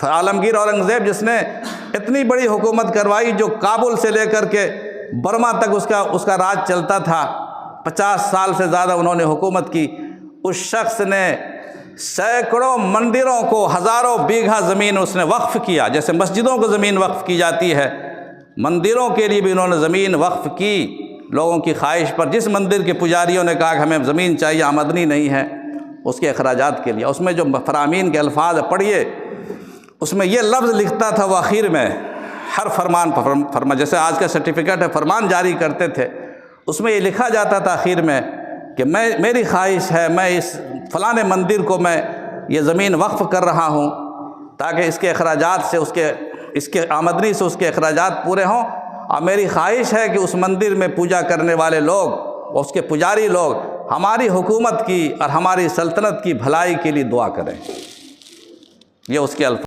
عالمگیر اورنگزیب جس نے اتنی بڑی حکومت کروائی، جو کابل سے لے کر کے برما تک اس کا راج چلتا تھا، 50 سال سے زیادہ انہوں نے حکومت کی، اس شخص نے سینکڑوں مندروں کو، ہزاروں بیگھہ زمین اس نے وقف کیا۔ جیسے مسجدوں کو زمین وقف کی جاتی ہے، مندروں کے لیے بھی انہوں نے زمین وقف کی، لوگوں کی خواہش پر۔ جس مندر کے پجاریوں نے کہا کہ ہمیں زمین چاہیے، آمدنی نہیں ہے، اس کے اخراجات کے لیے، اس میں جو فرامین کے الفاظ پڑھیے، اس میں یہ لفظ لکھتا تھا وہ آخر میں، ہر فرمان جیسے آج کا سرٹیفکیٹ ہے، فرمان جاری کرتے تھے، اس میں یہ لکھا جاتا تھا آخر میں کہ میری خواہش ہے، میں اس فلاں مندر کو میں یہ زمین وقف کر رہا ہوں تاکہ اس کے اخراجات سے اس کے آمدنی سے اس کے اخراجات پورے ہوں، اور میری خواہش ہے کہ اس مندر میں پوجا کرنے والے لوگ، اس کے پجاری لوگ ہماری حکومت کی اور ہماری سلطنت کی بھلائی کے لیے دعا کریں۔ یہ اس کے الفاظ